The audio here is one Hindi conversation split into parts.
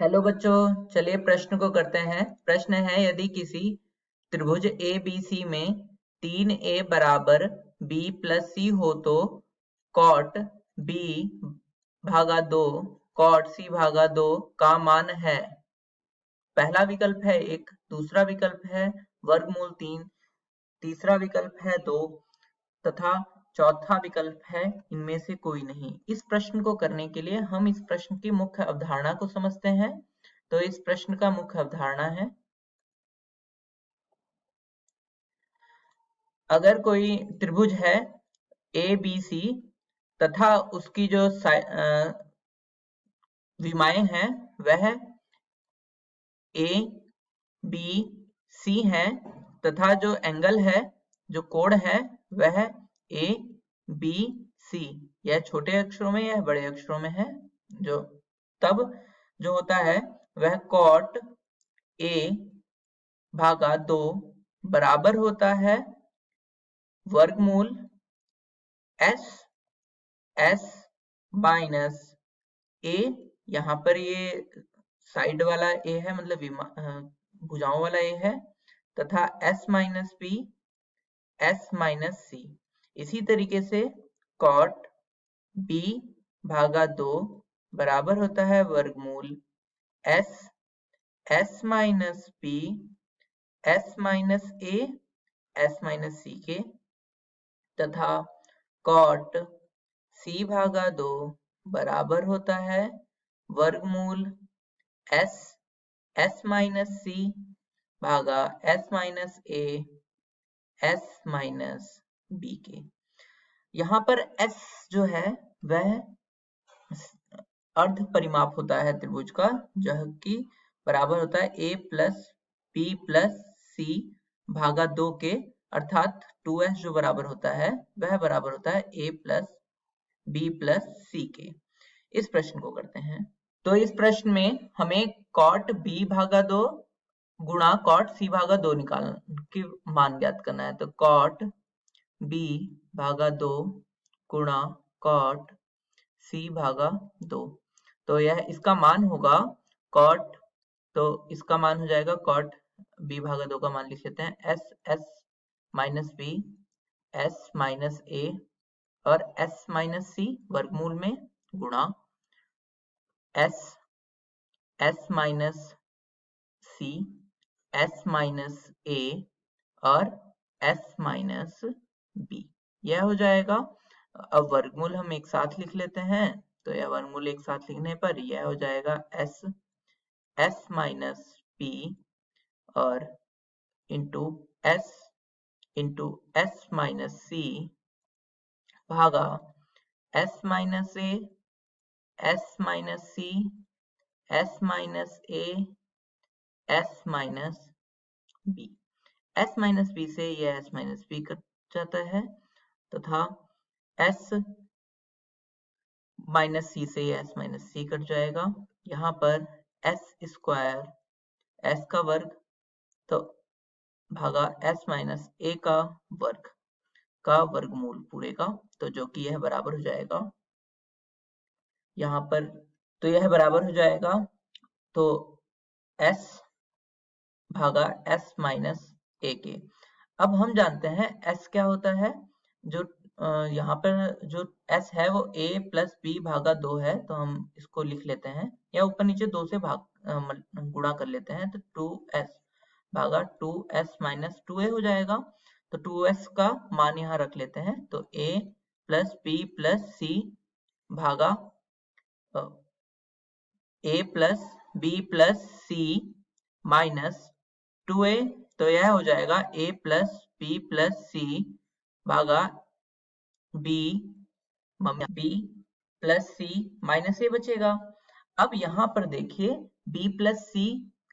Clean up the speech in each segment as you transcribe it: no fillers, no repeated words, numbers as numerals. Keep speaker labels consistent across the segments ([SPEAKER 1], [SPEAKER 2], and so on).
[SPEAKER 1] हेलो बच्चों, चलिए प्रश्न को करते हैं। प्रश्न है, यदि किसी त्रिभुज ABC में 3A बराबर B प्लस C हो तो cot B भागा 2 cot C भागा 2 का मान है। पहला विकल्प है 1, दूसरा विकल्प है वर्गमूल 3, तीसरा विकल्प है 2 तथा चौथा विकल्प है इनमें से कोई नहीं। इस प्रश्न को करने के लिए हम इस प्रश्न की मुख्य अवधारणा को समझते हैं। तो इस प्रश्न का मुख्य अवधारणा है, अगर कोई त्रिभुज है ABC तथा उसकी जो विमाएं हैं वह ABC है तथा जो एंगल है, जो कोण है वह ABC, यह छोटे अक्षरों में या बड़े अक्षरों में है, जो तब जो होता है वह cot A भागा 2 बराबर होता है वर्गमूल S माइनस A। यहाँ पर ये साइड वाला A है, मतलब भुजाओं वाला A है, तथा S minus B S minus C। इसी तरीके से cot B भागा 2 बराबर होता है वर्गमूल S minus B S minus A S minus C के, तथा cot C भागा 2 बराबर होता है वर्गमूल S माइनस C भागा S minus A S minus B के। यहाँ पर S जो है वह अर्ध परिमाप होता है त्रिभुज का, जो कि बराबर होता है A plus B plus C भागा 2 के, अर्थात 2S जो बराबर होता है वह बराबर होता है A plus B plus C के। इस प्रश्न को करते हैं। तो इस प्रश्न में हमें cot B भागा 2 गुणा cot C भागा 2 की मान ज्ञात करना है। तो cot B भागा 2 गुणा cot C भागा 2, तो यह इसका मान होगा cot, तो इसका मान हो जाएगा cot B भागा 2 का मान लिख लेते हैं S minus B S minus A और S माइनस C वर्गमूल में गुणा S minus C S minus A और S माइनस B, यह हो जाएगा। अब वर्गमूल हम एक साथ लिख लेते हैं, तो यह वर्गमूल एक साथ लिखने पर यह हो जाएगा S माइनस P और इंटू S माइनस C भागा S minus A S minus C S minus A S minus B। S minus B से यह S माइनस B कट जाता है, तथा S माइनस C से यह S माइनस C कट जाएगा। यहाँ पर S स्क्वायर S का वर्ग तो भागा S माइनस A का वर्ग का वर्गमूल पूरे का, तो जो कि यह बराबर हो जाएगा यहाँ पर, तो यह बराबर हो जाएगा तो S भागा S माइनस A के। अब हम जानते हैं S क्या होता है, जो यहाँ पर जो S है वो A प्लस B भागा 2 है, तो हम इसको लिख लेते हैं या ऊपर नीचे 2 से गुणा कर लेते हैं, तो 2S भागा 2S माइनस 2A हो जाएगा। तो 2S का मान यहाँ रख लेते हैं, तो A plus B plus C भागा A plus B plus C minus 2A, तो यह हो जाएगा A plus B plus C भागा B plus C minus A बचेगा। अब यहाँ पर देखिए B प्लस C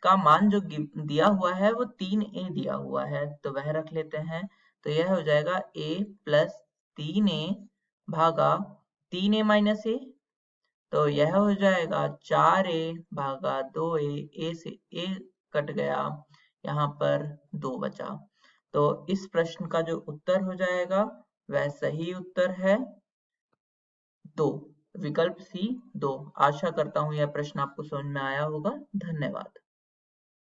[SPEAKER 1] का मान जो दिया हुआ है वो 3A दिया हुआ है, तो वह रख लेते हैं। तो यह हो जाएगा A प्लस 3A भागा 3A माइनस A, तो यह हो जाएगा 4A भागा 2A, A से A कट गया, यहाँ पर 2 बचा। तो इस प्रश्न का जो उत्तर हो जाएगा वह सही उत्तर है 2। विकल्प सी 2। आशा करता हूँ यह प्रश्न आपको समझ में आया होगा। धन्यवाद।